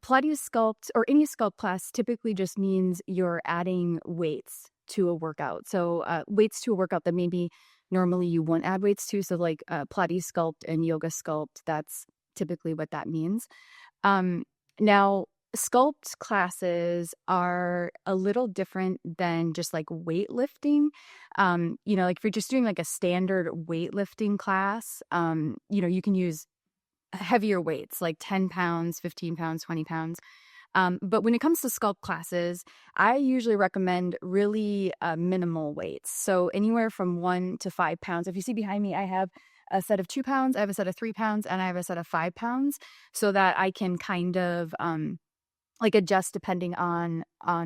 Pilates Sculpt or any sculpt class typically just means you're adding weights to a workout. So weights to a workout that maybe normally you wouldn't add weights to. So like Pilates Sculpt and Yoga Sculpt, that's typically what that means. Now, sculpt classes are a little different than just like weightlifting. Like if you're just doing like a standard weightlifting class, you can use heavier weights like 10 pounds, 15 pounds, 20 pounds. But when it comes to sculpt classes, I usually recommend really minimal weights. So anywhere from 1 to 5 pounds. If you see behind me, I have a set of 2 pounds, I have a set of 3 pounds, and I have a set of 5 pounds so that I can kind of like adjust depending on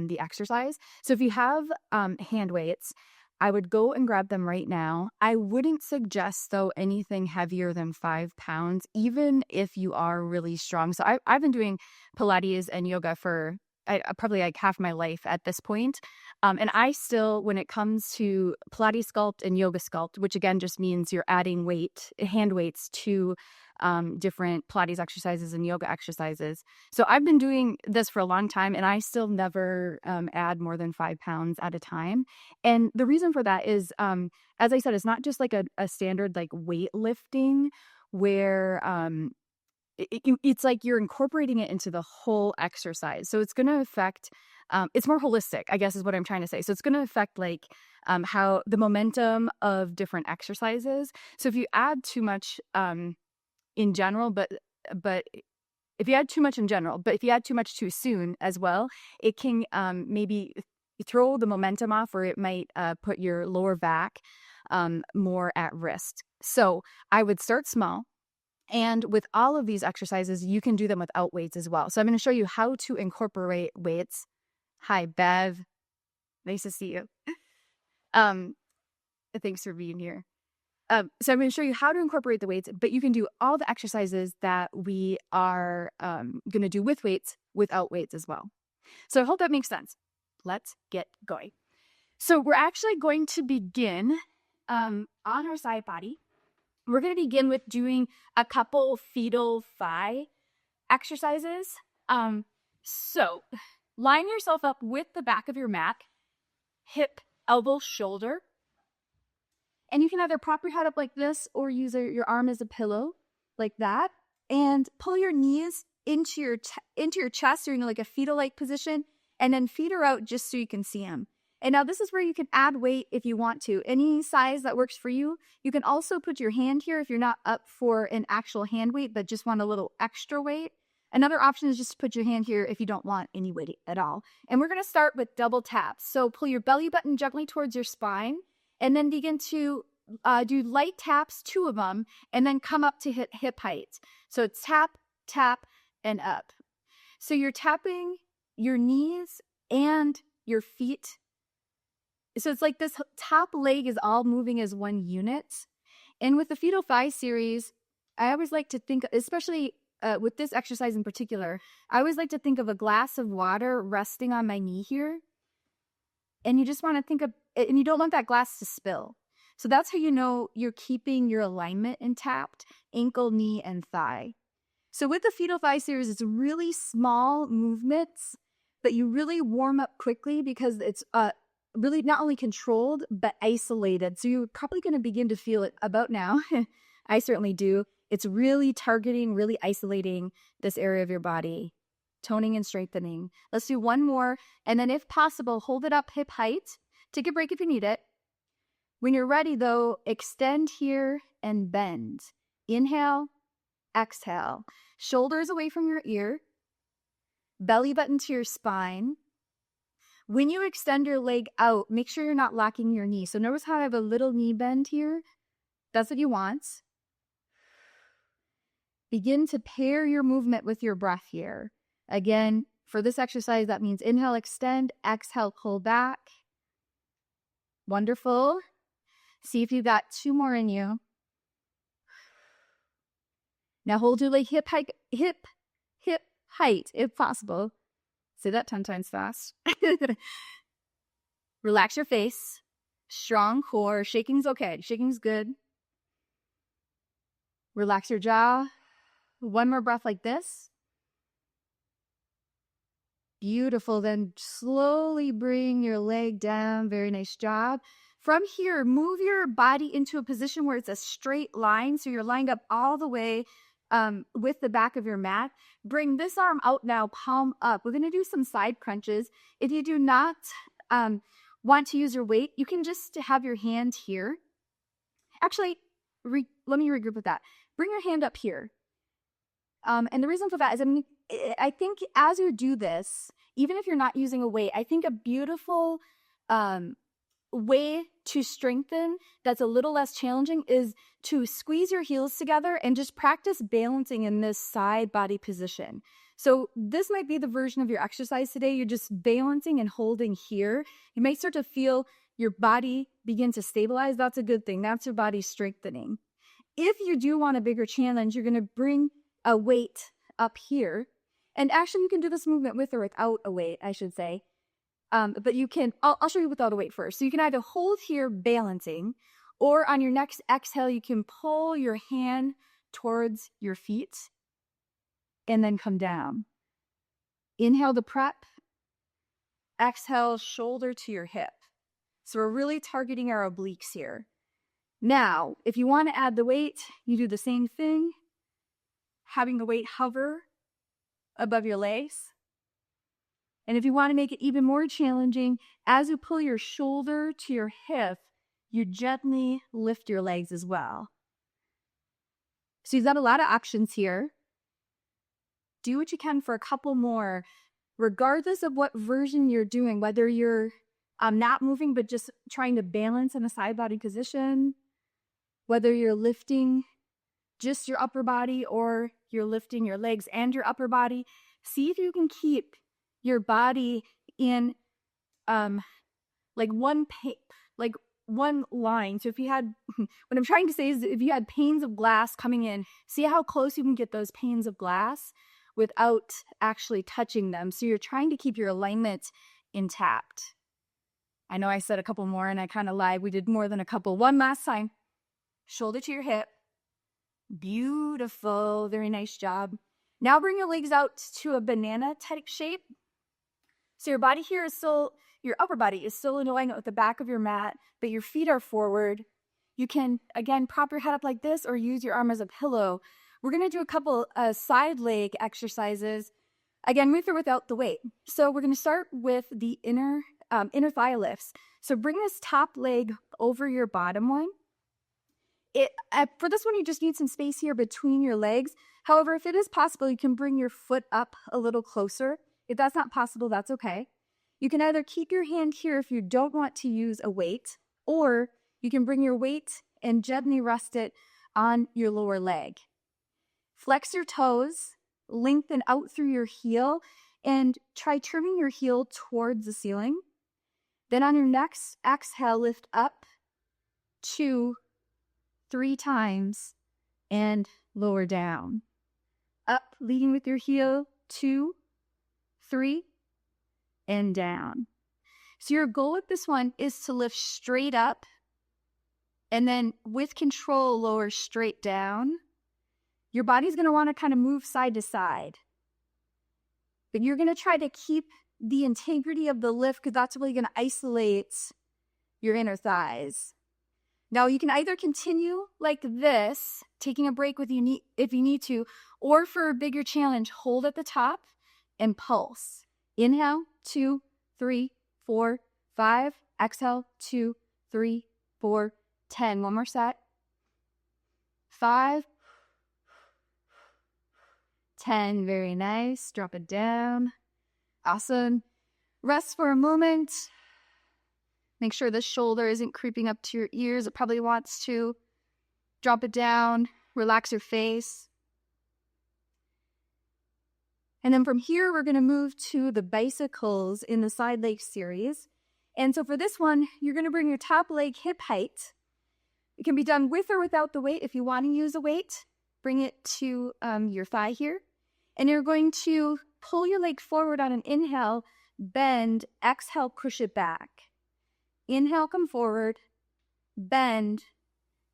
the exercise. So if you have hand weights, I would go and grab them right now. I wouldn't suggest, though, anything heavier than 5 pounds, even if you are really strong. So I've been doing Pilates and yoga for probably like half my life at this point. And I still, when it comes to Pilates Sculpt and Yoga Sculpt, which again just means you're adding hand weights to different Pilates exercises and yoga exercises. So I've been doing this for a long time and I still never add more than 5 pounds at a time. And the reason for that is, as I said, it's not just like a standard like weightlifting where it's like you're incorporating it into the whole exercise. So it's going to affect, it's more holistic, I guess is what I'm trying to say. So it's going to affect like how the momentum of different exercises. So if you add too much in general, but if you add too much in general, but if you add too much too soon as well, it can maybe throw the momentum off, or it might put your lower back more at risk. So I would start small. And with all of these exercises, you can do them without weights as well. So I'm going to show you how to incorporate weights. Hi, Bev. Nice to see you. Thanks for being here. So I'm going to show you how to incorporate the weights, but you can do all the exercises that we are going to do with weights without weights as well. So I hope that makes sense. Let's get going. So we're actually going to begin on our side body. We're going to begin with doing a couple fetal thigh exercises. So line yourself up with the back of your mat, hip, elbow, shoulder. And you can either prop your head up like this or use your arm as a pillow like that. And pull your knees into your chest, or like a fetal-like position, and then feet are out just so you can see them. And now this is where you can add weight if you want to. Any size that works for you. You can also put your hand here if you're not up for an actual hand weight, but just want a little extra weight. Another option is just to put your hand here if you don't want any weight at all. And we're going to start with double taps. So pull your belly button gently towards your spine, and then begin to do light taps, 2 of them, and then come up to hit hip height. So it's tap, tap, and up. So you're tapping your knees and your feet. So it's like this top leg is all moving as one unit. And with the fetal thigh series, I always like to think, especially with this exercise in particular, I always like to think of a glass of water resting on my knee here. And you just want to think of, and you don't want that glass to spill. So that's how you know you're keeping your alignment intact, ankle, knee, and thigh. So with the fetal thigh series, it's really small movements, but you really warm up quickly because it's really not only controlled, but isolated. So you're probably going to begin to feel it about now. I certainly do. It's really targeting, really isolating this area of your body, toning and strengthening. Let's do one more. And then if possible, hold it up hip height. Take a break if you need it. When you're ready, though, extend here and bend. Inhale, exhale. Shoulders away from your ear. Belly button to your spine. When you extend your leg out, make sure you're not locking your knee. So notice how I have a little knee bend here. That's what you want. Begin to pair your movement with your breath here. Again, for this exercise, that means inhale, extend, exhale, pull back. Wonderful. See if you've got 2 more in you. Now hold your leg hip height, if possible. Say that 10 times fast. Relax your face. Strong core. Shaking's okay. Shaking's good. Relax your jaw. One more breath like this. Beautiful. Then slowly bring your leg down. Very nice job. From here, move your body into a position where it's a straight line. So you're lined up all the way with the back of your mat. Bring this arm out now, palm up. We're going to do some side crunches. If you do not want to use your weight, you can just have your hand here. Actually, let me regroup with that. Bring your hand up here. And the reason for that is, I think as you do this, even if you're not using a weight, I think a beautiful way to strengthen that's a little less challenging is to squeeze your heels together and just practice balancing in this side body position. So this might be the version of your exercise today. You're just balancing and holding here. You might start to feel your body begin to stabilize. That's a good thing. That's your body strengthening. If you do want a bigger challenge, you're going to bring a weight up here. And actually, you can do this movement with or without a weight, I should say. But you can, I'll show you without a weight first. So you can either hold here balancing, or on your next exhale, you can pull your hand towards your feet and then come down. Inhale to prep. Exhale, shoulder to your hip. So we're really targeting our obliques here. Now, if you want to add the weight, you do the same thing, having the weight hover above your legs. And if you want to make it even more challenging, as you pull your shoulder to your hip, you gently lift your legs as well. So you've got a lot of options here. Do what you can for a couple more, regardless of what version you're doing, whether you're not moving but just trying to balance in a side body position, whether you're lifting just your upper body or you're lifting your legs and your upper body. See if you can keep your body in like one line. So if you had, what I'm trying to say is if you had panes of glass coming in, see how close you can get those panes of glass without actually touching them. So you're trying to keep your alignment intact. I know I said a couple more and I kind of lied. We did more than a couple. One last time. Shoulder to your hip. Beautiful. Very nice job. Now bring your legs out to a banana type shape. So your body here is still, your upper body is still in alignment with the back of your mat, but your feet are forward. You can, again, prop your head up like this or use your arm as a pillow. We're going to do a couple side leg exercises, again, with or without the weight. So we're going to start with the inner thigh lifts. So bring this top leg over your bottom one. For this one, you just need some space here between your legs. However, if it is possible, you can bring your foot up a little closer. If that's not possible, that's okay. You can either keep your hand here if you don't want to use a weight, or you can bring your weight and gently rest it on your lower leg. Flex your toes, lengthen out through your heel, and try turning your heel towards the ceiling. Then on your next exhale, lift up 2, 3 times and lower down. Up, leading with your heel, 2, 3, and down. So your goal with this one is to lift straight up and then with control, lower straight down. Your body's going to want to kind of move side to side. But you're going to try to keep the integrity of the lift because that's really going to isolate your inner thighs. Now you can either continue like this, taking a break if you need to, or for a bigger challenge, hold at the top and pulse. Inhale, 2, 3, 4, 5. Exhale, 2, 3, 4, 10. One more set. 5, 10. Very nice. Drop it down. Awesome. Rest for a moment. Make sure the shoulder isn't creeping up to your ears. It probably wants to. Drop it down. Relax your face. And then from here, we're going to move to the bicycles in the side leg series. And so for this one, you're going to bring your top leg hip height. It can be done with or without the weight. If you want to use a weight, bring it to your thigh here. And you're going to pull your leg forward on an inhale, bend, exhale, push it back. Inhale, come forward, bend,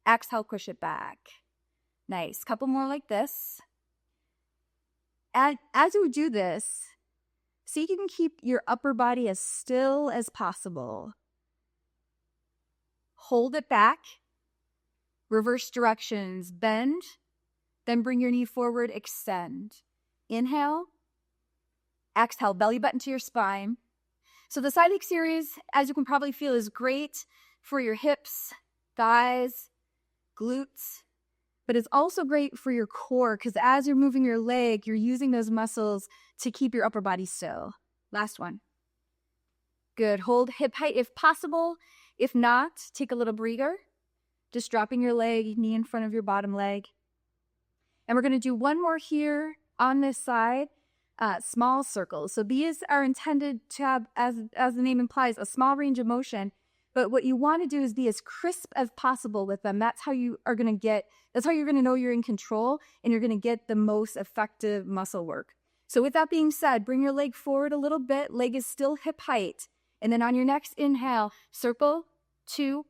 exhale, push it back. Nice. Couple more like this. As you do this, so you can keep your upper body as still as possible. Hold it back. Reverse directions. Bend. Then bring your knee forward. Extend. Inhale. Exhale. Belly button to your spine. So the side leg series, as you can probably feel, is great for your hips, thighs, glutes. But it's also great for your core because as you're moving your leg, you're using those muscles to keep your upper body still. Last one. Good. Hold hip height if possible. If not, take a little breather. Just dropping your leg, knee in front of your bottom leg. And we're going to do one more here on this side, small circles. So these are intended to have, as the name implies, a small range of motion. But what you want to do is be as crisp as possible with them. That's how you're going to know you're in control and you're going to get the most effective muscle work. So with that being said, bring your leg forward a little bit. Leg is still hip height. And then on your next inhale, circle, 2,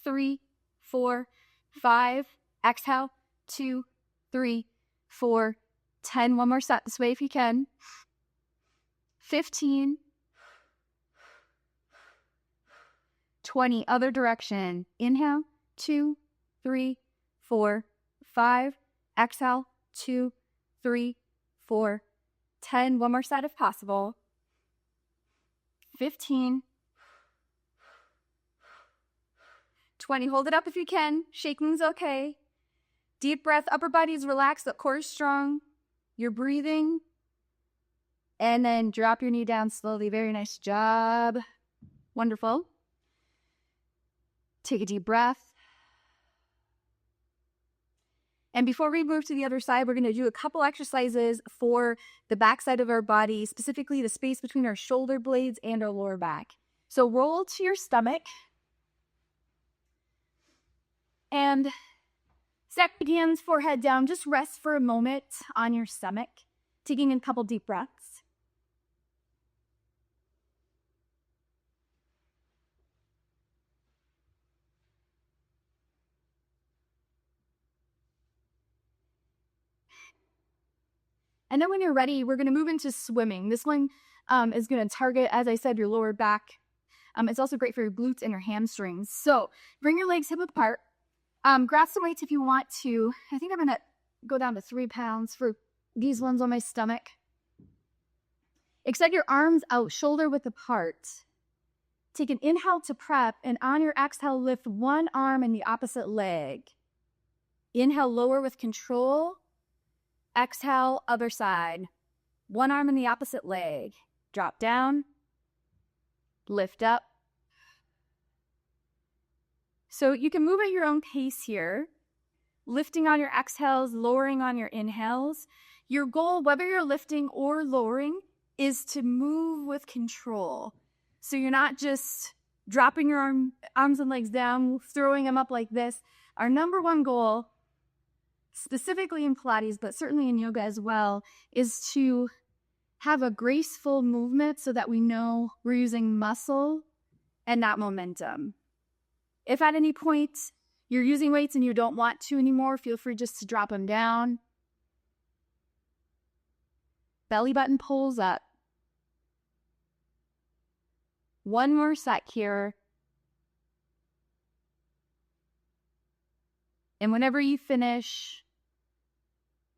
3, 4, 5. Exhale, 2, 3, 4, 10. One more set this way if you can. 15. 20. Other direction. Inhale, 2, 3, 4, 5. Exhale, 2, 3, 4, 10. One more set if possible. 15. 20. Hold it up if you can. Shaking's okay. Deep breath. Upper body is relaxed. The core is strong. You're breathing. And then drop your knee down slowly. Very nice job. Wonderful. Take a deep breath. And before we move to the other side, we're going to do a couple exercises for the back side of our body, specifically the space between our shoulder blades and our lower back. So roll to your stomach. And stack your hands, forehead down. Just rest for a moment on your stomach, taking in a couple deep breaths. And then when you're ready, we're going to move into swimming. This one is going to target, as I said, your lower back. It's also great for your glutes and your hamstrings. So bring your legs hip apart. Grab some weights if you want to. I think I'm going to go down to 3 pounds for these ones on my stomach. Extend your arms out, shoulder width apart. Take an inhale to prep, and on your exhale, lift one arm and the opposite leg. Inhale, lower with control. Exhale, other side. One arm and the opposite leg. Drop down. Lift up. So you can move at your own pace here. Lifting on your exhales, lowering on your inhales. Your goal, whether you're lifting or lowering, is to move with control. So you're not just dropping your arms and legs down, throwing them up like this. Our number one goal, specifically in Pilates, but certainly in yoga as well, is to have a graceful movement so that we know we're using muscle and not momentum. If at any point you're using weights and you don't want to anymore, feel free just to drop them down. Belly button pulls up. One more set here. And whenever you finish,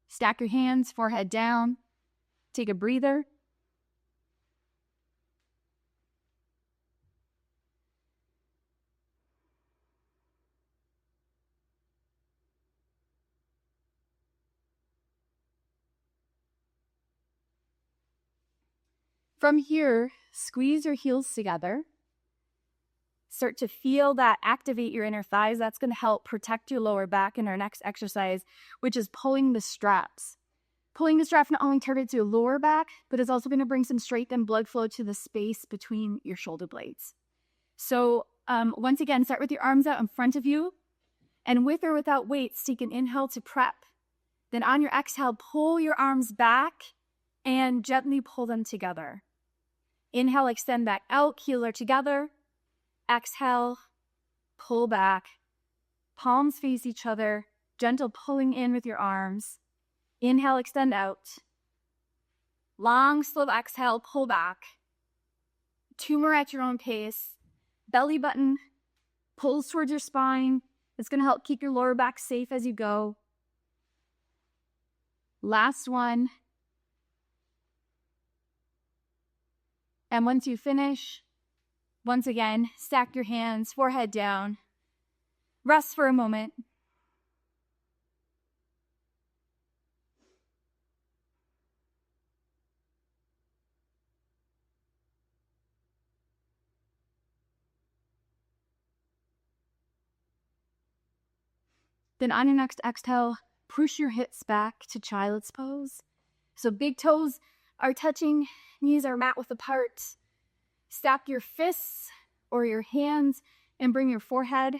stack your hands, forehead down. Take a breather. From here, squeeze your heels together. Start to feel that activate your inner thighs. That's going to help protect your lower back in our next exercise, which is pulling the straps. Pulling the strap not only targets your lower back, but it's also going to bring some strength and blood flow to the space between your shoulder blades. So once again, start with your arms out in front of you. And with or without weights, take an inhale to prep. Then on your exhale, pull your arms back and gently pull them together. Inhale, extend back out, heels are together. Exhale, pull back. Palms face each other, gentle pulling in with your arms. Inhale, extend out. Long, slow exhale, pull back. 2 more at your own pace. Belly button pulls towards your spine. It's going to help keep your lower back safe as you go. Last one. And once you finish, once again, stack your hands, forehead down. Rest for a moment. Then on your next exhale, push your hips back to child's pose. So big toes are touching, knees are mat width apart. Stack your fists or your hands and bring your forehead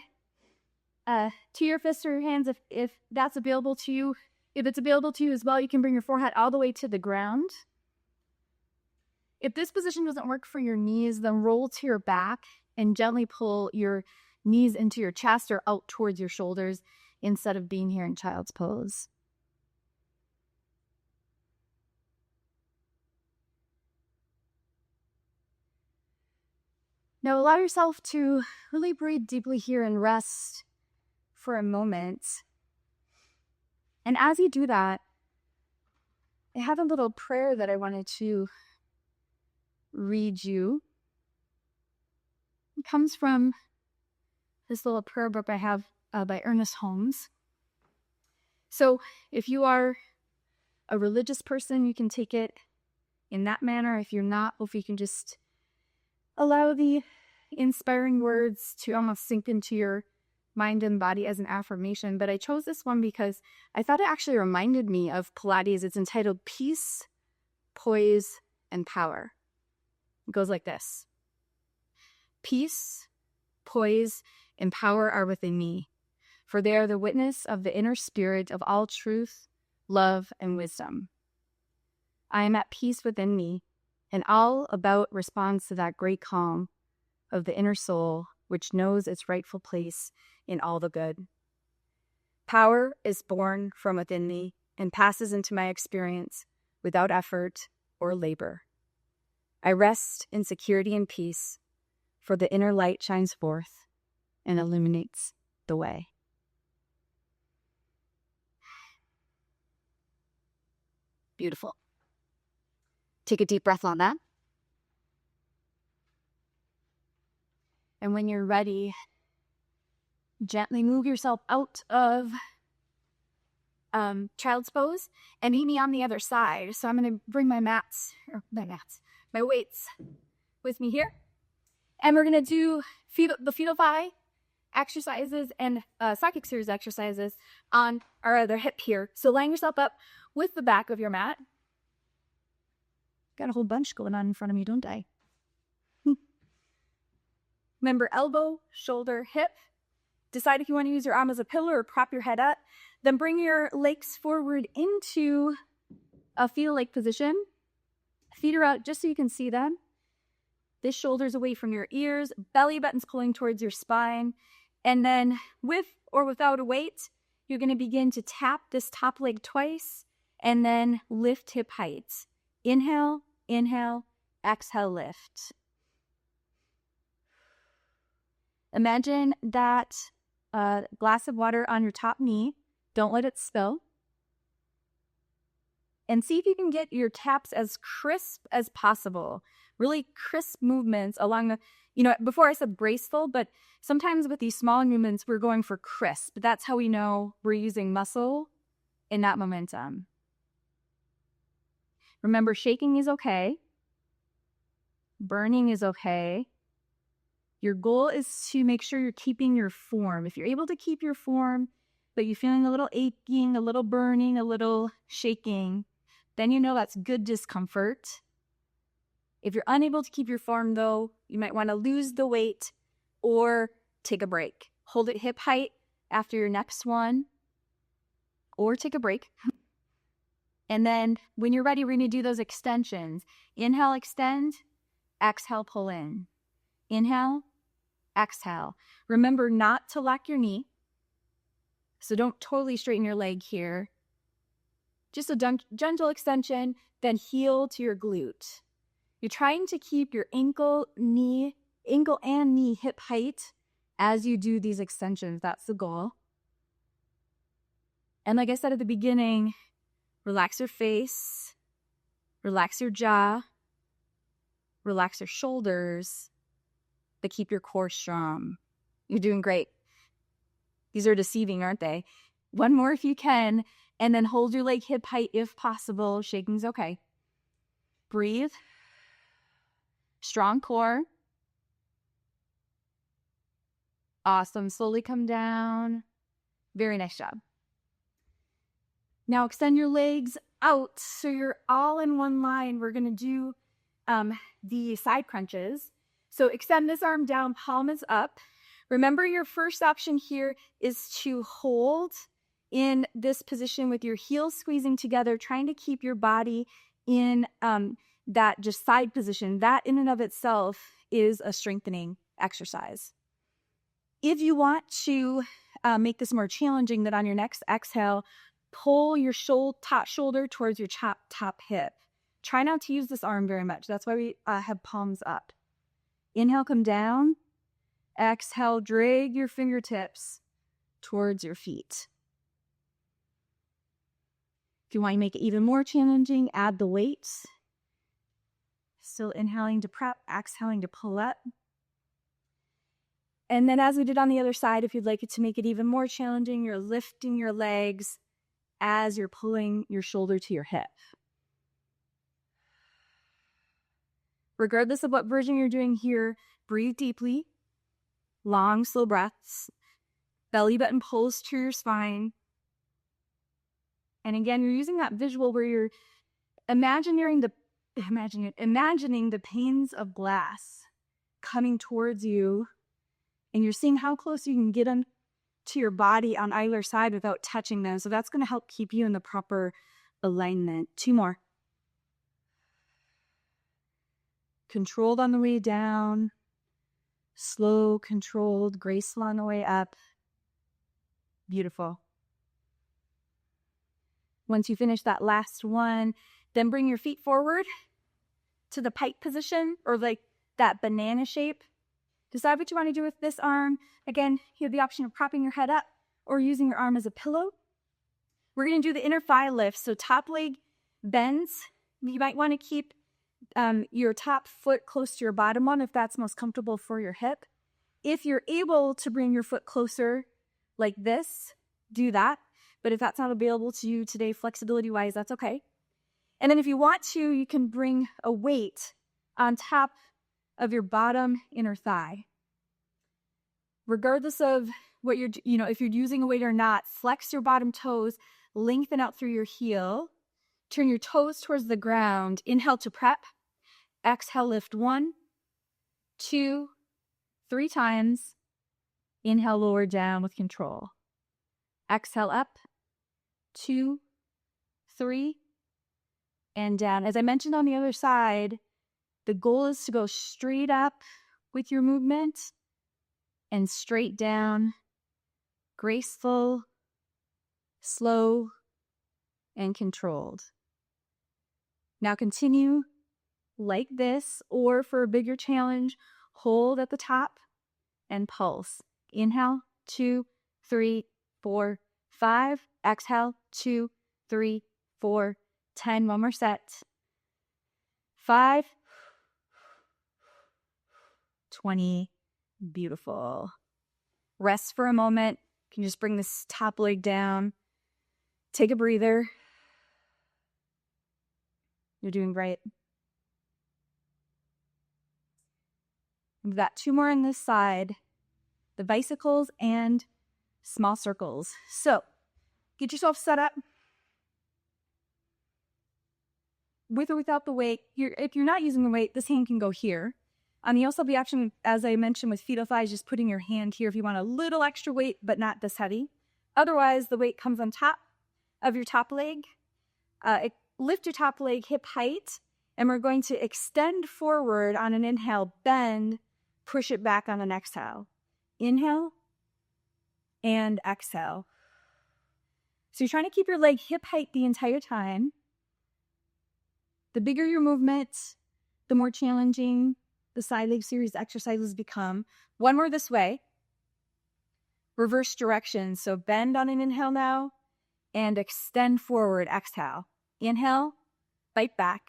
to your fists or your hands if that's available to you. If it's available to you as well, you can bring your forehead all the way to the ground. If this position doesn't work for your knees, then roll to your back and gently pull your knees into your chest or out towards your shoulders instead of being here in child's pose. Now allow yourself to really breathe deeply here and rest for a moment. And as you do that, I have a little prayer that I wanted to read you. It comes from this little prayer book I have by Ernest Holmes. So if you are a religious person, you can take it in that manner. If you're not, or if you can just allow the inspiring words to almost sink into your mind and body as an affirmation. But I chose this one because I thought it actually reminded me of Pilates. It's entitled Peace, Poise, and Power. It goes like this. Peace, poise, and power are within me, for they are the witness of the inner spirit of all truth, love, and wisdom. I am at peace within me, and all about responds to that great calm of the inner soul, which knows its rightful place in all the good. Power is born from within me and passes into my experience without effort or labor. I rest in security and peace, for the inner light shines forth and illuminates the way. Beautiful. Take a deep breath on that. And when you're ready, gently move yourself out of child's pose and meet me on the other side. So I'm going to bring my weights with me here. And we're going to do the fetal thigh exercises and socket series exercises on our other hip here. So line yourself up with the back of your mat. Got a whole bunch going on in front of me, don't I? Remember, elbow, shoulder, hip. Decide if you want to use your arm as a pillow or prop your head up. Then bring your legs forward into a fetal-like position. Feet are out just so you can see them. This shoulder's away from your ears. Belly button's pulling towards your spine. And then with or without a weight, you're going to begin to tap this top leg twice and then lift hip height. Inhale, inhale, exhale, lift. Imagine that glass of water on your top knee. Don't let it spill. And see if you can get your taps as crisp as possible. Really crisp movements along the, before I said graceful, but sometimes with these small movements, we're going for crisp. That's how we know we're using muscle and not momentum. Remember, shaking is okay. Burning is okay. Your goal is to make sure you're keeping your form. If you're able to keep your form, but you're feeling a little aching, a little burning, a little shaking, then you know that's good discomfort. If you're unable to keep your form, though, you might want to lose the weight or take a break. Hold it hip height after your next one, or take a break. And then when you're ready, we're going to do those extensions. Inhale, extend. Exhale, pull in. Inhale, exhale. Remember not to lock your knee. So don't totally straighten your leg here. Just a gentle extension, then heel to your glute. You're trying to keep your ankle and knee hip height as you do these extensions. That's the goal. And like I said at the beginning, relax your face, relax your jaw, relax your shoulders, but keep your core strong. You're doing great. These are deceiving, aren't they? One more if you can, and then hold your leg hip height if possible. Shaking's okay. Breathe. Strong core. Awesome. Slowly come down. Very nice job. Now extend your legs out so you're all in one line. We're going to do the side crunches. So extend this arm down, palm is up. Remember, your first option here is to hold in this position with your heels squeezing together, trying to keep your body in that just side position. That in and of itself is a strengthening exercise. If you want to make this more challenging, then on your next exhale, pull your top shoulder towards your top hip. Try not to use this arm very much. That's why we have palms up. Inhale, come down. Exhale, drag your fingertips towards your feet. If you want to make it even more challenging, add the weights. Still inhaling to prep, exhaling to pull up. And then as we did on the other side, if you'd like it to make it even more challenging, you're lifting your legs as you're pulling your shoulder to your hip. Regardless of what version you're doing here, breathe deeply, long, slow breaths, belly button pulls to your spine. And again, you're using that visual where you're imagining the panes of glass coming towards you, and you're seeing how close you can get them to your body on either side without touching them. So that's going to help keep you in the proper alignment. 2 more. Controlled on the way down, slow, controlled, graceful on the way up. Beautiful. Once you finish that last one, then bring your feet forward to the pike position, or like that banana shape. Decide what you want to do with this arm. Again, you have the option of propping your head up or using your arm as a pillow. We're going to do the inner thigh lift. So top leg bends. You might want to keep your top foot close to your bottom one if that's most comfortable for your hip. If you're able to bring your foot closer like this, do that. But if that's not available to you today, flexibility-wise, that's okay. And then if you want to, you can bring a weight on top of your bottom inner thigh. Regardless of what if you're using a weight or not, flex your bottom toes, lengthen out through your heel, turn your toes towards the ground. Inhale to prep. Exhale, lift 1, 2, 3 times. Inhale, lower down with control. Exhale up, 2, 3, and down. As I mentioned on the other side, the goal is to go straight up with your movement and straight down, graceful, slow, and controlled. Now continue like this, or for a bigger challenge, hold at the top and pulse. Inhale, 2, 3, 4, 5. Exhale, 2, 3, 4, 10. One more set. 5, 20. Beautiful. Rest for a moment. You can just bring this top leg down. Take a breather. You're doing great. We've got 2 more on this side. The bicycles and small circles. So get yourself set up with or without the weight. If you're not using the weight, this hand can go here. You also have the option, as I mentioned with fetal thighs, just putting your hand here if you want a little extra weight, but not this heavy. Otherwise, the weight comes on top of your top leg. Lift your top leg hip height, and we're going to extend forward on an inhale, bend, push it back on an exhale. Inhale and exhale. So you're trying to keep your leg hip height the entire time. The bigger your movement, the more challenging the side leg series exercises become. One more this way. Reverse direction. So bend on an inhale now and extend forward. Exhale. Inhale, bite back.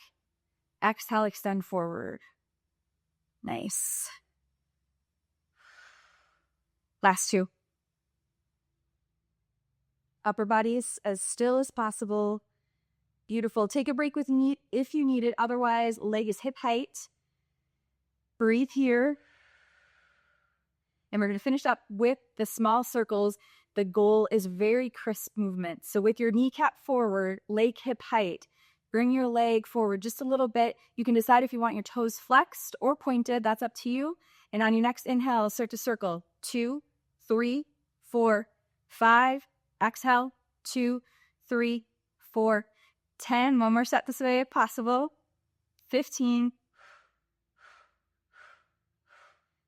Exhale, extend forward. Nice. Last two. Upper body is as still as possible. Beautiful. Take a break with knee if you need it. Otherwise, leg is hip height. Breathe here. And we're going to finish up with the small circles. The goal is very crisp movement. So with your kneecap forward, leg hip height, bring your leg forward just a little bit. You can decide if you want your toes flexed or pointed. That's up to you. And on your next inhale, start to circle. 2, 3, 4, 5. Exhale. 2, 3, 4, 10. One more set this way if possible. 15.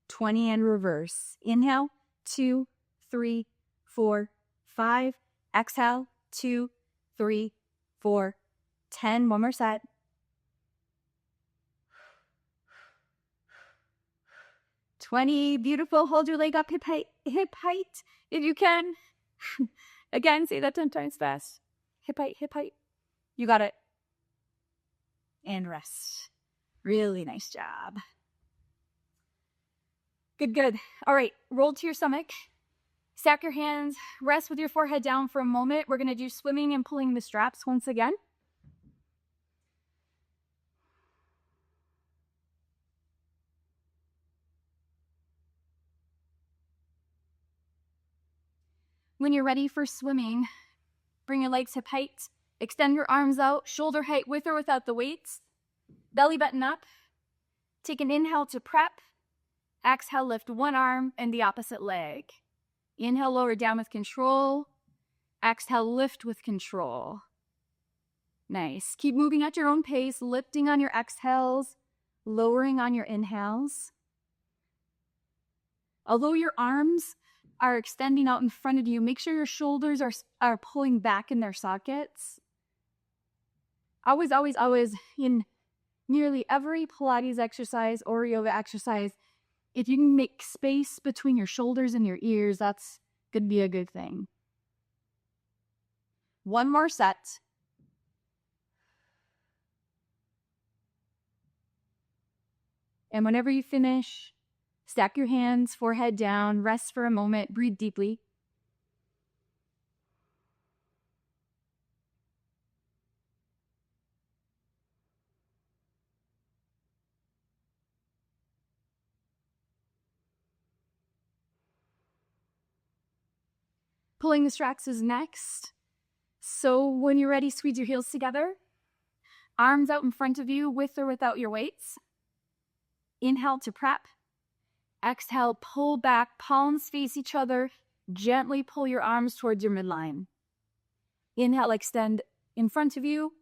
20 and reverse. Inhale, 2, 3, 4, 5. Exhale, 2, 3, 4, 10. One more set. 20. Beautiful. Hold your leg up, hip height if you can. Again, say that 10 times fast. Hip height. You got it. And rest. Really nice job. Good. All right, roll to your stomach. Stack your hands. Rest with your forehead down for a moment. We're going to do swimming and pulling the straps once again. When you're ready for swimming, bring your legs hip height. Extend your arms out, shoulder height with or without the weights. Belly button up. Take an inhale to prep. Exhale, lift one arm and the opposite leg. Inhale, lower down with control. Exhale, lift with control. Nice. Keep moving at your own pace, lifting on your exhales, lowering on your inhales. Although your arms are extending out in front of you, make sure your shoulders are pulling back in their sockets. Always, in nearly every Pilates exercise or yoga exercise, if you can make space between your shoulders and your ears, that's going to be a good thing. One more set. And whenever you finish, stack your hands, forehead down, rest for a moment, breathe deeply. Pulling the straps is next. So when you're ready, squeeze your heels together. Arms out in front of you with or without your weights. Inhale to prep. Exhale, pull back, palms face each other. Gently pull your arms towards your midline. Inhale, extend in front of you.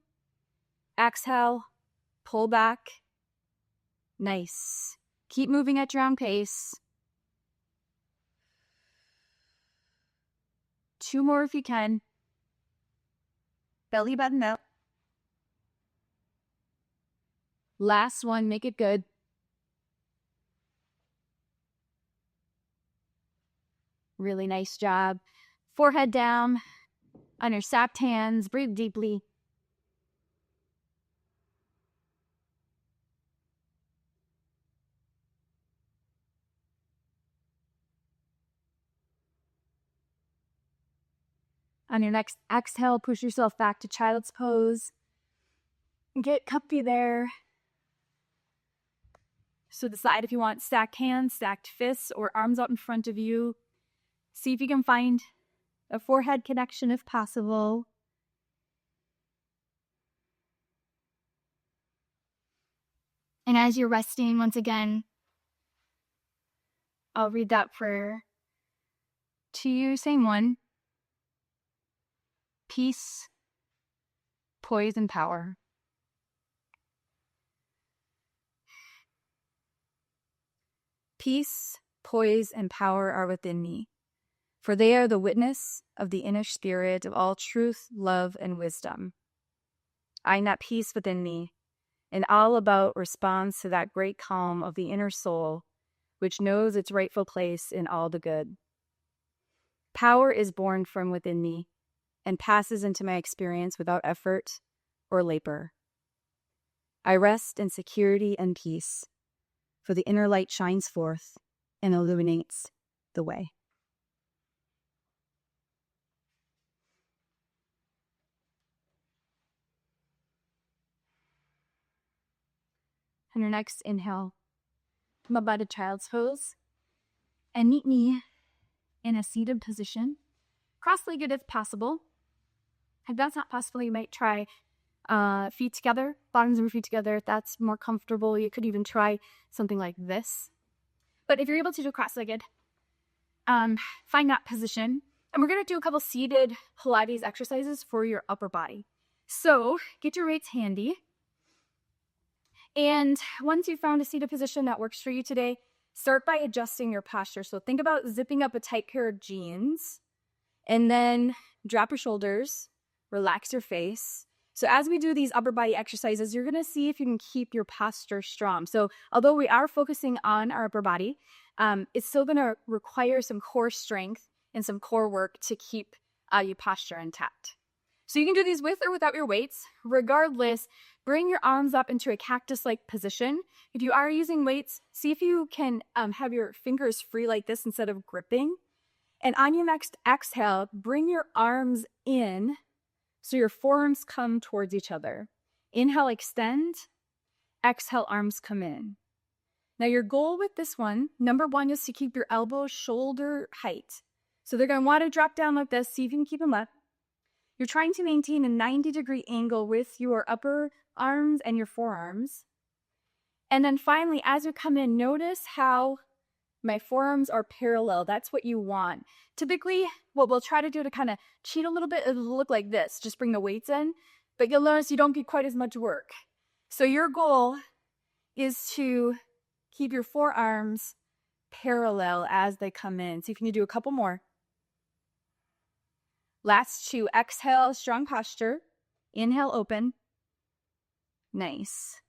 Exhale, pull back. Nice. Keep moving at your own pace. 2 more if you can. Belly button out. Last one, make it good. Really nice job. Forehead down on your sapped hands. Breathe deeply. On your next exhale, push yourself back to child's pose. Get comfy there. So decide if you want stacked hands, stacked fists, or arms out in front of you. See if you can find a forehead connection if possible. And as you're resting, once again, I'll read that prayer to you. Same one. Peace, poise, and power. Peace, poise, and power are within me. for they are the witness of the inner spirit of all truth, love, and wisdom. I am at peace within me, and all about responds to that great calm of the inner soul, which knows its rightful place in all the good. Power is born from within me and passes into my experience without effort or labor. I rest in security and peace, for the inner light shines forth and illuminates the way. On your next inhale, come up out of child's pose and meet me in a seated position, cross-legged if possible. If that's not possible, you might try feet together, bottoms of your feet together. If that's more comfortable, you could even try something like this. But if you're able to do cross-legged, find that position. And we're going to do a couple seated Pilates exercises for your upper body. So get your weights handy. And once you've found a seated position that works for you today, start by adjusting your posture. So think about zipping up a tight pair of jeans and then drop your shoulders, relax your face. So as we do these upper body exercises, you're going to see if you can keep your posture strong. So although we are focusing on our upper body, it's still going to require some core strength and some core work to keep your posture intact. So you can do these with or without your weights. Regardless, bring your arms up into a cactus-like position. If you are using weights, see if you can have your fingers free like this instead of gripping. And on your next exhale, bring your arms in so your forearms come towards each other. Inhale, extend. Exhale, arms come in. Now your goal with this one, number one, is to keep your elbows shoulder height. So they're going to want to drop down like this. See if you can keep them up. You're trying to maintain a 90-degree angle with your upper arms and your forearms. And then finally, as you come in, notice how my forearms are parallel. That's what you want. Typically, what we'll try to do to kind of cheat a little bit, it'll look like this. Just bring the weights in, but you'll notice you don't get quite as much work. So your goal is to keep your forearms parallel as they come in. See if you can do a couple more. Last two, exhale, strong posture. Inhale, open. Nice.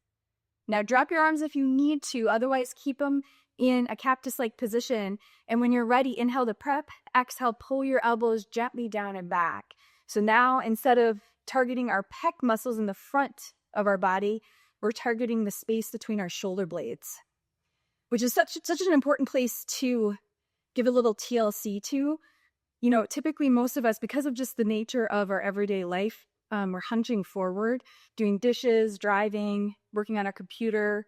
Now drop your arms if you need to, otherwise keep them in a cactus-like position. And when you're ready, inhale to prep, exhale, pull your elbows gently down and back. So now instead of targeting our pec muscles in the front of our body, we're targeting the space between our shoulder blades, which is such an important place to give a little TLC to. You know, typically most of us, because of just the nature of our everyday life, we're hunching forward, doing dishes, driving, working on our computer.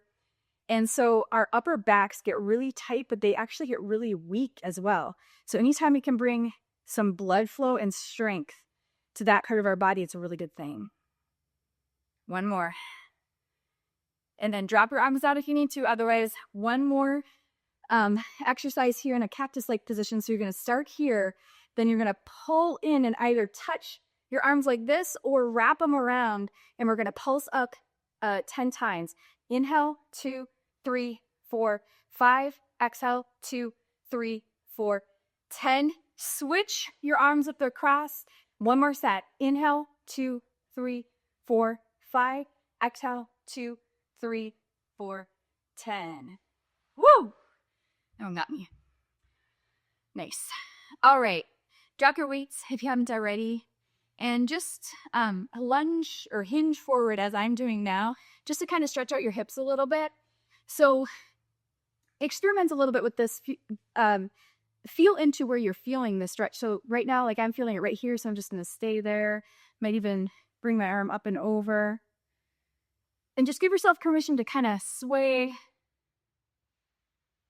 And so our upper backs get really tight, but they actually get really weak as well. So anytime we can bring some blood flow and strength to that part of our body, it's a really good thing. One more. And then drop your arms out if you need to. Otherwise, one more exercise here in a cactus-like position. So you're going to start here. Then you're going to pull in and either touch your arms like this or wrap them around. And we're going to pulse up 10 times. Inhale, 2, 3, 4, 5. Exhale, 2, 3, 4, 10. Switch your arms up the cross. One more set. Inhale, 2, 3, 4, 5. Exhale, 2, 3, 4, 10. Woo! That one got me. Nice. All right. Drop your weights if you haven't already. And just lunge or hinge forward as I'm doing now, just to kind of stretch out your hips a little bit. So experiment a little bit with this. Feel into where you're feeling the stretch. So right now, like I'm feeling it right here, so I'm just going to stay there. Might even bring my arm up and over. And just give yourself permission to kind of sway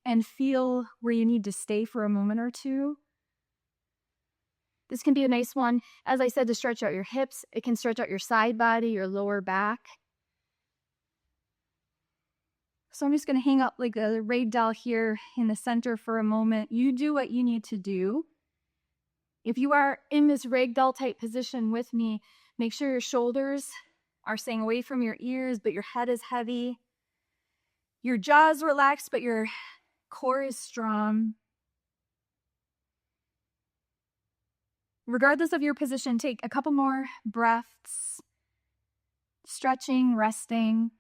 and feel where you need to stay for a moment or two. This can be a nice one, as I said, to stretch out your hips. It can stretch out your side body, your lower back. So I'm just going to hang up like a rag doll here in the center for a moment. You do what you need to do. If you are in this rag doll type position with me, make sure your shoulders are staying away from your ears, but your head is heavy. Your jaw is relaxed, but your core is strong. regardless of your position, take a couple more breaths, stretching, resting.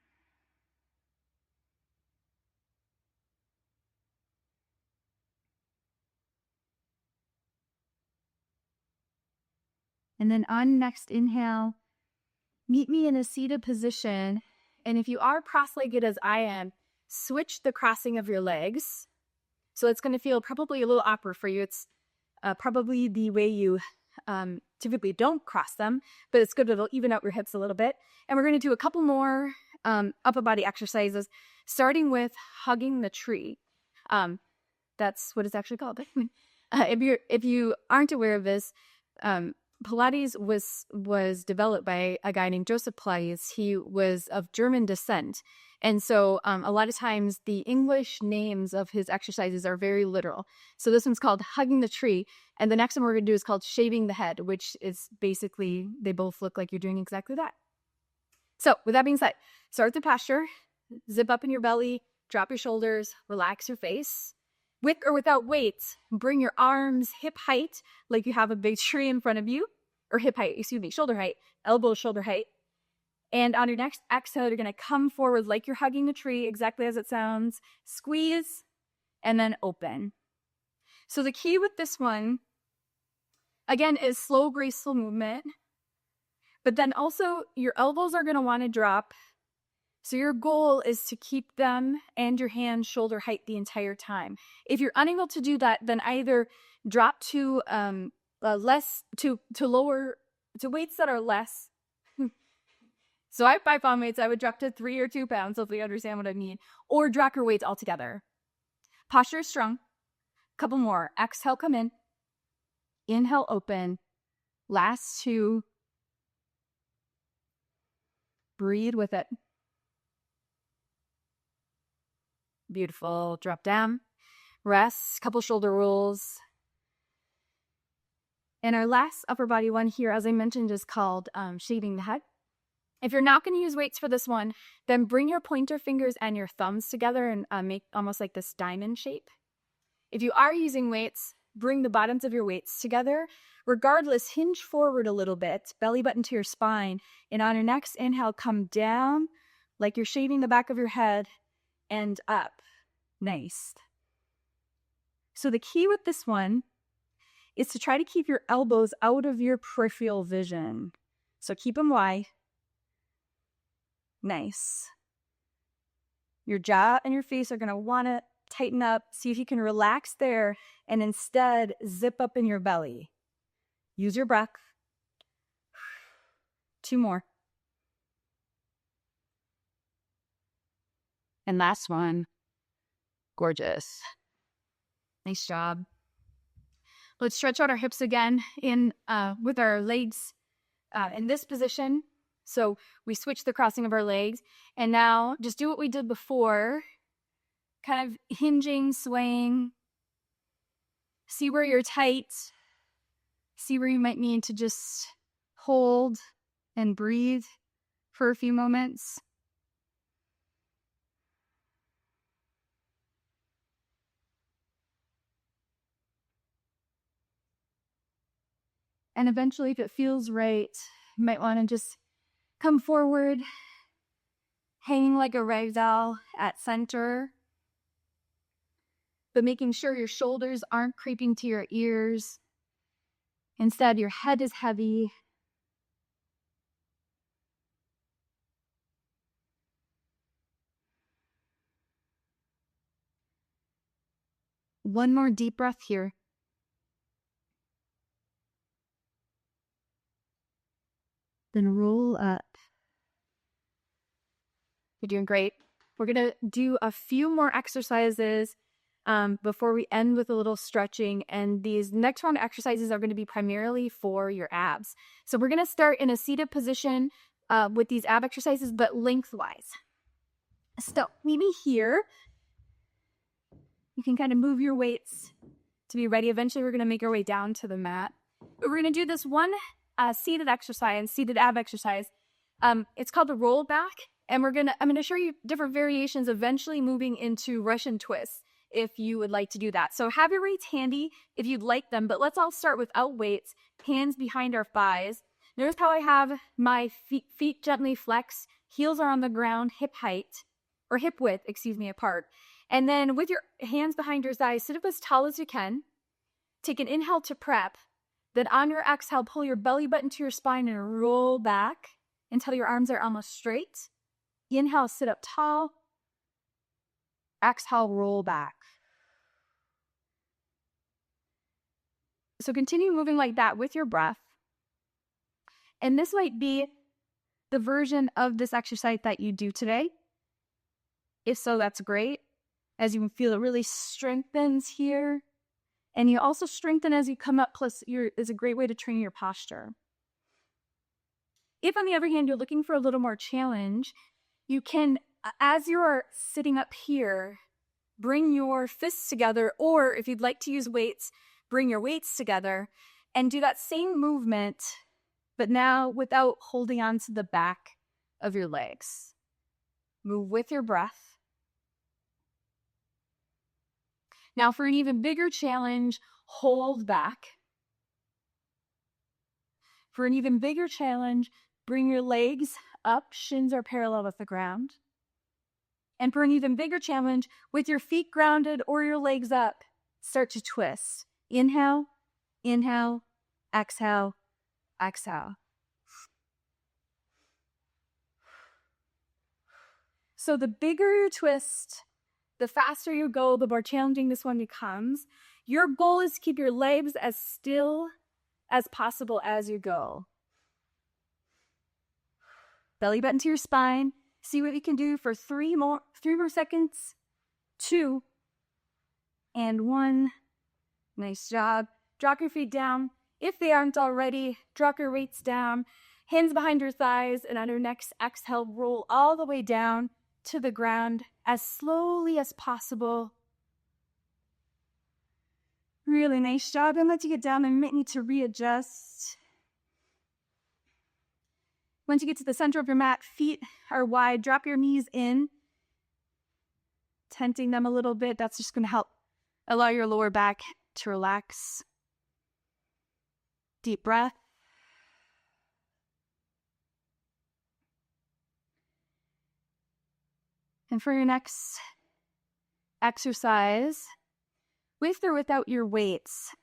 And then on next inhale, meet me in a seated position. And if you are cross-legged as I am, switch the crossing of your legs. So it's going to feel probably a little awkward for you. It's probably the way you typically don't cross them, but it's good. It'll even out your hips a little bit. And we're going to do a couple more upper body exercises, starting with hugging the tree. That's what it's actually called. If you aren't aware of this, Pilates was developed by a guy named Joseph Pilates. He was of German descent. And so a lot of times the English names of his exercises are very literal. So this one's called hugging the tree. And the next one we're going to do is called shaving the head, which is basically, they both look like you're doing exactly that. So with that being said, start the posture, zip up in your belly, drop your shoulders, relax your face. With or without weights, bring your arms hip height, like you have a big tree in front of you, or shoulder height, elbows shoulder height. And on your next exhale, you're going to come forward like you're hugging a tree, exactly as it sounds. Squeeze, and then open. So the key with this one, again, is slow, graceful movement. But then also, your elbows are going to want to drop. So your goal is to keep them and your hands shoulder height the entire time. If you're unable to do that, then either drop to lower to weights that are less. So I have 5 pound weights. I would drop to 3 or 2 pounds. Hopefully you understand what I mean. Or drop your weights altogether. Posture is strong. Couple more. Exhale, come in. Inhale, open. Last 2. Breathe with it. Beautiful. Drop down. Rest. Couple shoulder rolls. And our last upper body one here, as I mentioned, is called shaving the head. If you're not going to use weights for this one, then bring your pointer fingers and your thumbs together and make almost like this diamond shape. If you are using weights, bring the bottoms of your weights together. Regardless, hinge forward a little bit, belly button to your spine. And on your next inhale, come down like you're shaving the back of your head and up. Nice. So the key with this one is to try to keep your elbows out of your peripheral vision. So keep them wide. Nice. Your jaw and your face are going to want to tighten up. See if you can relax there and instead zip up in your belly. Use your breath. 2 more. And last one. Gorgeous. Nice job. Let's stretch out our hips again with our legs in this position. So we switch the crossing of our legs. And now just do what we did before. Kind of hinging, swaying. See where you're tight. See where you might need to just hold and breathe for a few moments. And eventually, if it feels right, you might want to just come forward, hanging like a rag doll at center, but making sure your shoulders aren't creeping to your ears. Instead, your head is heavy. One more deep breath here. Then roll up. You're doing great. We're going to do a few more exercises before we end with a little stretching. And these next round of exercises are going to be primarily for your abs. So we're going to start in a seated position with these ab exercises, but lengthwise. So meet me here. You can kind of move your weights to be ready. Eventually, we're going to make our way down to the mat. But we're going to do this one seated ab exercise. It's called the Rollback. And I'm going to show you different variations, eventually moving into Russian twists. if you would like to do that. So have your weights handy if you'd like them, but let's all start without weights, hands behind our thighs. Notice how I have my feet gently flex, heels are on the ground, hip width, apart. And then with your hands behind your thighs, sit up as tall as you can. Take an inhale to prep. Then on your exhale, pull your belly button to your spine and roll back until your arms are almost straight. Inhale, sit up tall. Exhale, roll back. So continue moving like that with your breath. And this might be the version of this exercise that you do today. If so, that's great. As you feel it really strengthens here. And you also strengthen as you come up, plus is a great way to train your posture. If, on the other hand, you're looking for a little more challenge, you can, as you're sitting up here, bring your fists together, or if you'd like to use weights, bring your weights together and do that same movement, but now without holding on to the back of your legs. Move with your breath. Now for an even bigger challenge, hold back. For an even bigger challenge, bring your legs up, shins are parallel with the ground. And for an even bigger challenge, with your feet grounded or your legs up, start to twist. Inhale, inhale, exhale, exhale. So the bigger your twist, the faster you go, the more challenging this one becomes. Your goal is to keep your legs as still as possible as you go. Belly button to your spine. See what you can do for 3 more seconds. 2 and 1. Nice job. Drop your feet down. If they aren't already, drop your weights down. Hands behind your thighs, and on your next exhale, roll all the way down to the ground as slowly as possible. Really nice job. And let you get down, and might need to readjust. Once you get to the center of your mat, feet are wide. Drop your knees in, tenting them a little bit. That's just going to help allow your lower back to relax. Deep breath. And for your next exercise, with or without your weights,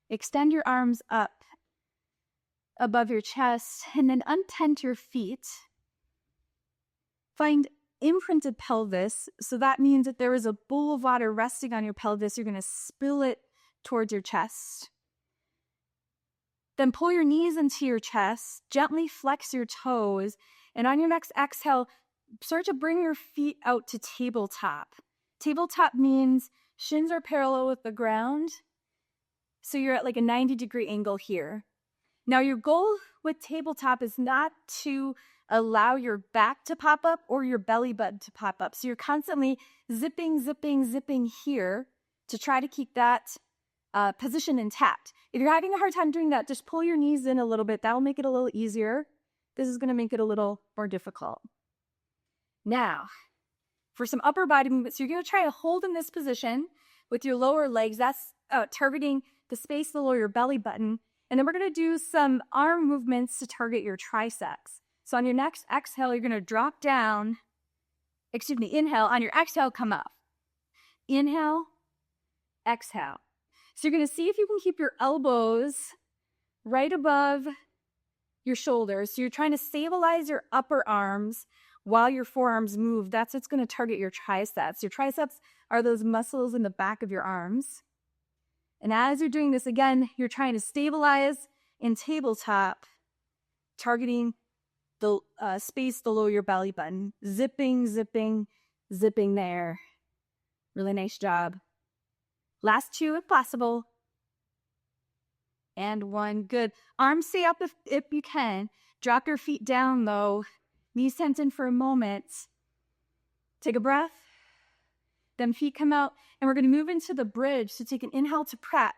extend your arms up above your chest and then untent your feet. Find imprinted pelvis. So that means that there is a bowl of water resting on your pelvis. You're going to spill it towards your chest. Then pull your knees into your chest, gently flex your toes, and on your next exhale, start to bring your feet out to tabletop. Tabletop means shins are parallel with the ground, so you're at like a 90-degree angle here. Now your goal with tabletop is not to allow your back to pop up or your belly button to pop up. So you're constantly zipping here to try to keep that position intact. If you're having a hard time doing that, just pull your knees in a little bit. That'll make it a little easier. This is going to make it a little more difficult. Now, for some upper body movements, you're going to try to hold in this position with your lower legs. That's targeting the space below your belly button. And then we're going to do some arm movements to target your triceps. So on your next exhale, you're going to drop down. Inhale. On your exhale, come up. Inhale, exhale. So you're going to see if you can keep your elbows right above your shoulders. So you're trying to stabilize your upper arms while your forearms move. That's what's going to target your triceps. Your triceps are those muscles in the back of your arms. And as you're doing this, again, you're trying to stabilize in tabletop, targeting the space below your belly button. Zipping there. Really nice job. Last 2 if possible. And 1. Good. Arms stay up if you can. Drop your feet down though. Knees tension for a moment. Take a breath. Then feet come out. And we're going to move into the bridge. So take an inhale to prep.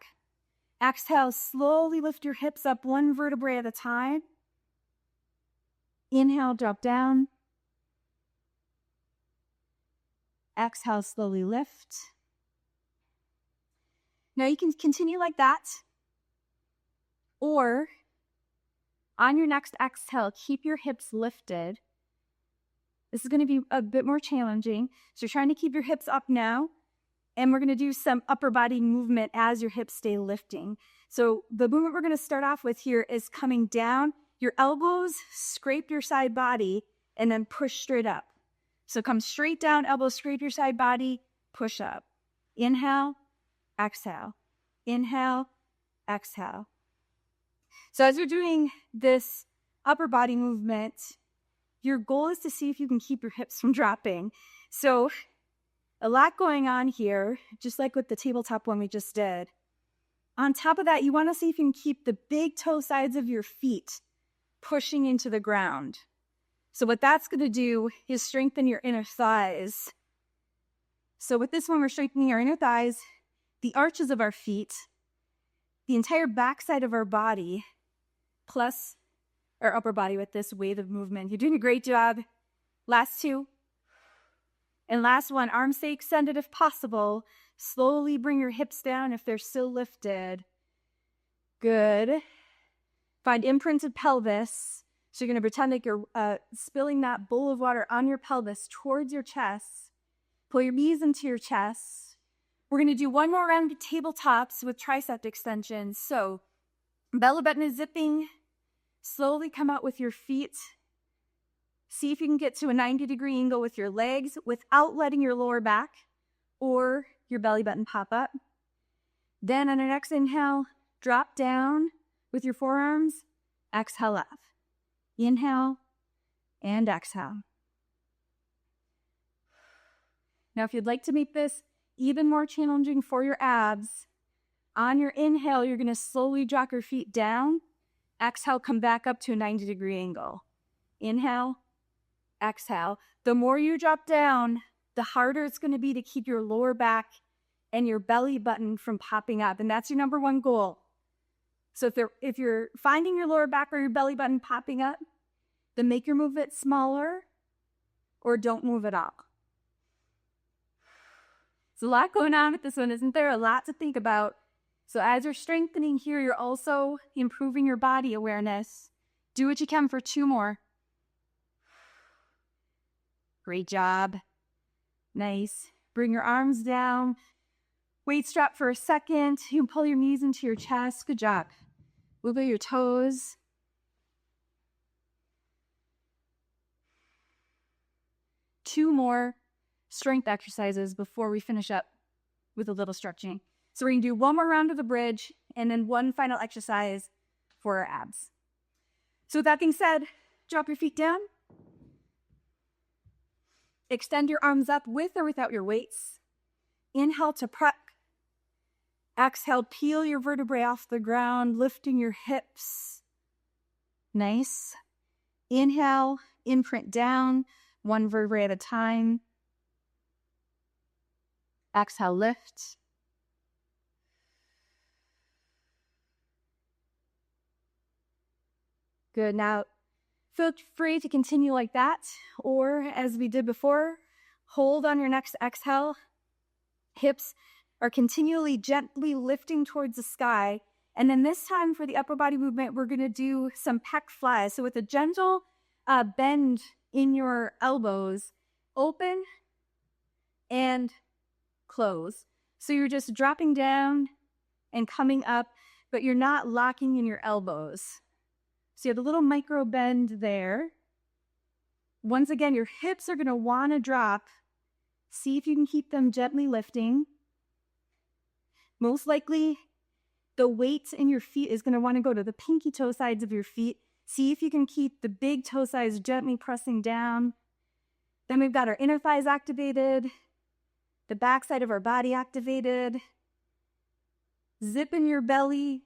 Exhale, slowly lift your hips up 1 vertebrae at a time. Inhale, drop down. Exhale, slowly lift. Now you can continue like that, or on your next exhale, keep your hips lifted. This is going to be a bit more challenging. So you're trying to keep your hips up now, and we're going to do some upper body movement as your hips stay lifting. So the movement we're going to start off with here is coming down. Your elbows scrape your side body, and then push straight up. So come straight down, elbows scrape your side body, push up. Inhale, exhale. Inhale, exhale. So as you're doing this upper body movement, your goal is to see if you can keep your hips from dropping. So a lot going on here, just like with the tabletop one we just did. On top of that, you want to see if you can keep the big toe sides of your feet pushing into the ground. So what that's going to do is strengthen your inner thighs. So with this one, we're strengthening our inner thighs, the arches of our feet, the entire backside of our body, plus our upper body with this wave of movement. You're doing a great job. Last two. And last one, arms stay extended if possible. Slowly bring your hips down if they're still lifted. Good. Find imprinted pelvis. So you're going to pretend like you're spilling that bowl of water on your pelvis towards your chest. Pull your knees into your chest. We're going to do one more round of tabletops with tricep extensions. So belly button is zipping. Slowly come out with your feet. See if you can get to a 90-degree angle with your legs without letting your lower back or your belly button pop up. Then on your next inhale, drop down with your forearms. Exhale up. Inhale and exhale. Now, if you'd like to make this even more challenging for your abs, on your inhale, you're going to slowly drop your feet down. Exhale, come back up to a 90-degree angle. Inhale, exhale. The more you drop down, the harder it's going to be to keep your lower back and your belly button from popping up. And that's your number one goal. So if you're finding your lower back or your belly button popping up, then make your movement smaller or don't move at all. There's a lot going on with this one, isn't there? A lot to think about. So as you're strengthening here, you're also improving your body awareness. Do what you can for two more. Great job. Nice. Bring your arms down. Weight strap for a second. You can pull your knees into your chest. Good job. Wiggle your toes. Two more strength exercises before we finish up with a little stretching. So we're going to do one more round of the bridge and then one final exercise for our abs. So with that being said, drop your feet down. Extend your arms up with or without your weights. Inhale to prep. Exhale, peel your vertebrae off the ground, lifting your hips. Nice. Inhale, imprint down, one vertebrae at a time. Exhale, lift. Good. Now, feel free to continue like that, or as we did before, hold on your next exhale. Hips are continually gently lifting towards the sky. And then this time for the upper body movement, we're going to do some pec flies. So with a gentle bend in your elbows, open and close. So you're just dropping down and coming up, but you're not locking in your elbows. So you have a little micro bend there. Once again, your hips are going to want to drop. See if you can keep them gently lifting. Most likely, the weight in your feet is going to want to go to the pinky toe sides of your feet. See if you can keep the big toe sides gently pressing down. Then we've got our inner thighs activated, the back side of our body activated. Zip in your belly,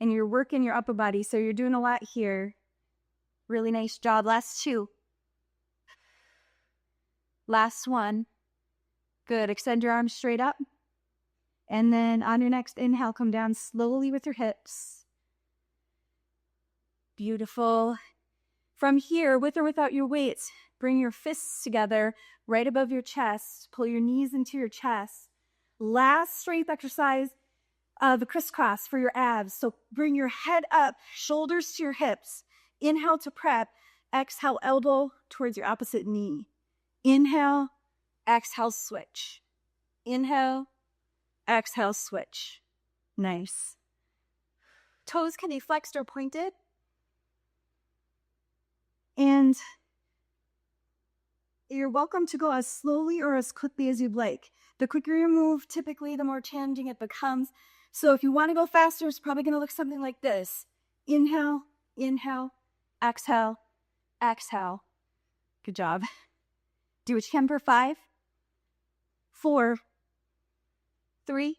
and you're working your upper body. So you're doing a lot here. Really nice job. Last two. Last one. Good. Extend your arms straight up. And then on your next inhale, come down slowly with your hips. Beautiful. From here, with or without your weights, bring your fists together right above your chest. Pull your knees into your chest. Last strength exercise of the crisscross for your abs. So bring your head up, shoulders to your hips. Inhale to prep. Exhale, elbow towards your opposite knee. Inhale, exhale, switch. Inhale, exhale, switch. Nice. Toes can be flexed or pointed. And you're welcome to go as slowly or as quickly as you'd like. The quicker you move, typically, the more challenging it becomes. So if you want to go faster, it's probably going to look something like this. Inhale, inhale, exhale, exhale. Good job. Do what you can for 5, 4, 3,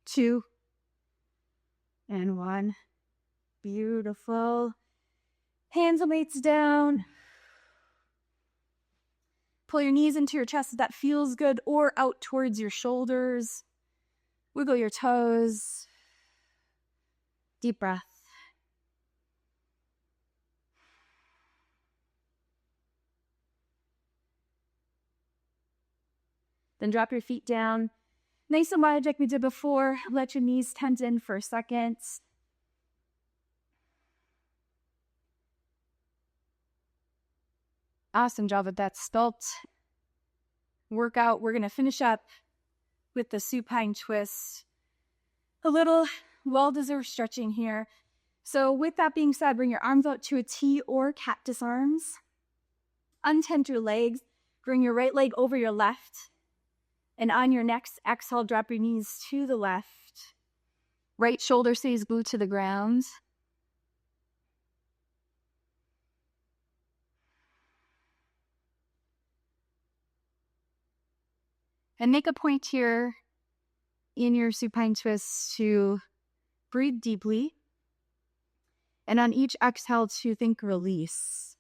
2, and 1. Beautiful. Hands and weights down. Pull your knees into your chest if that feels good, or out towards your shoulders. Wiggle your toes. Deep breath. Then drop your feet down. Nice and wide like we did before. Let your knees tent in for a second. Awesome job with that sculpt workout. We're going to finish up with the supine twist. A little well-deserved stretching here. So with that being said, bring your arms out to a T or cactus arms. Untent your legs. Bring your right leg over your left. And on your next exhale, drop your knees to the left. Right shoulder stays glued to the ground. And make a point here in your supine twist to breathe deeply. And on each exhale to think release.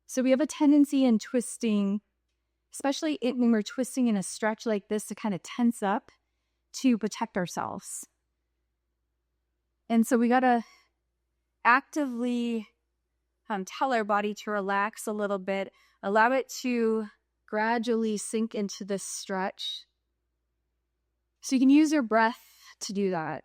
So we have a tendency in twisting, especially when we're twisting in a stretch like this, to kind of tense up to protect ourselves. And so we got to actively tell our body to relax a little bit, allow it to gradually sink into this stretch. So you can use your breath to do that.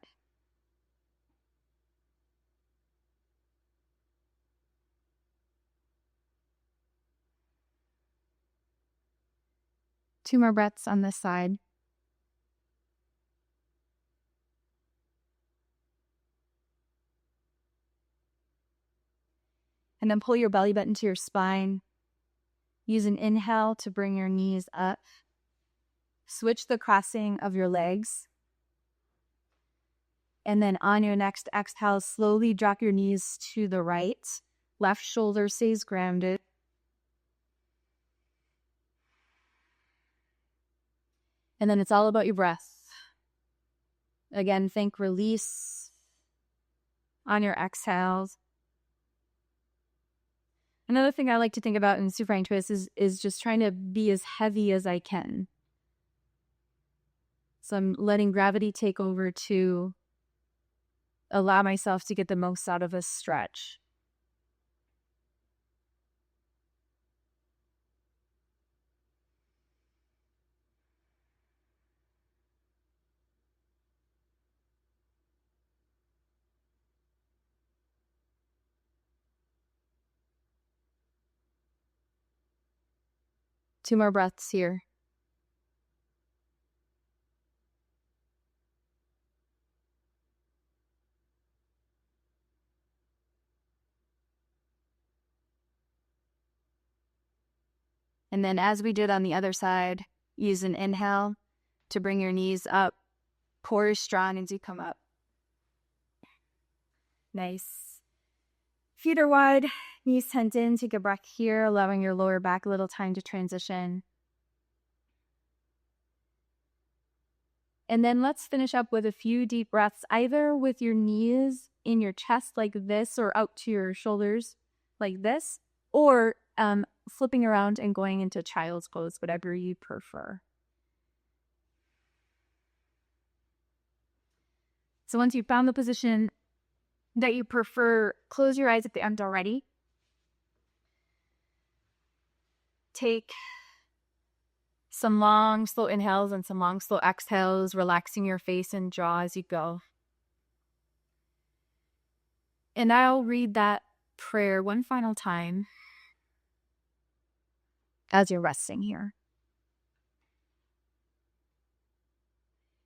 Two more breaths on this side. And then pull your belly button to your spine. Use an inhale to bring your knees up. Switch the crossing of your legs. And then on your next exhale, slowly drop your knees to the right. Left shoulder stays grounded. And then it's all about your breath. Again, think release on your exhales. Another thing I like to think about in supine twist is just trying to be as heavy as I can. So I'm letting gravity take over to allow myself to get the most out of a stretch. Two more breaths here. And then as we did on the other side, use an inhale to bring your knees up. Core is strong as you come up. Nice. Feet are wide, knees tent in. Take a breath here, allowing your lower back a little time to transition. And then let's finish up with a few deep breaths, either with your knees in your chest like this or out to your shoulders like this, or flipping around and going into child's pose, whatever you prefer. So once you've found the position that you prefer, close your eyes if they aren't already. Take some long, slow inhales and some long, slow exhales, relaxing your face and jaw as you go. And I'll read that prayer one final time as you're resting here.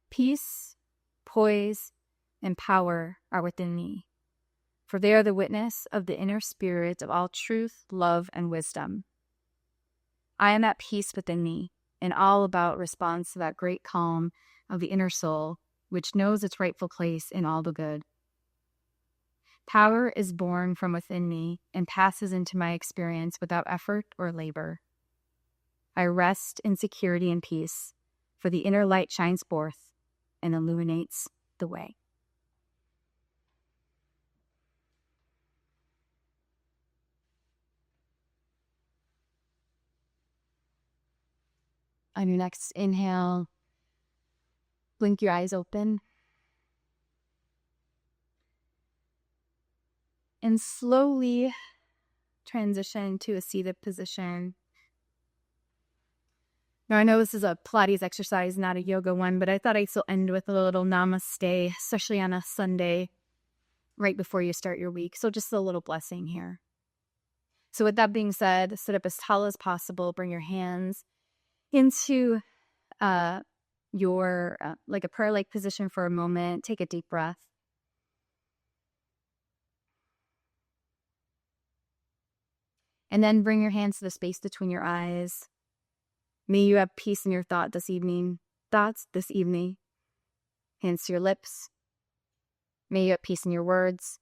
Peace, poise, and power are within me, for they are the witness of the inner spirit of all truth, love, and wisdom. I am at peace within me, and all about responds to that great calm of the inner soul, which knows its rightful place in all the good. Power is born from within me and passes into my experience without effort or labor. I rest in security and peace, for the inner light shines forth and illuminates the way. On your next inhale, blink your eyes open. And slowly transition to a seated position. Now, I know this is a Pilates exercise, not a yoga one, but I thought I'd still end with a little namaste, especially on a Sunday right before you start your week. So just a little blessing here. So with that being said, sit up as tall as possible. Bring your hands into your like a prayer-like position for a moment. Take a deep breath. And then bring your hands to the space between your eyes. May you have peace in your thoughts this evening. Hands to your lips. May you have peace in your words.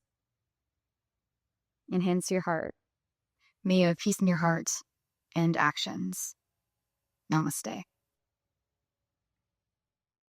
And hands to your heart. May you have peace in your heart and actions. Namaste.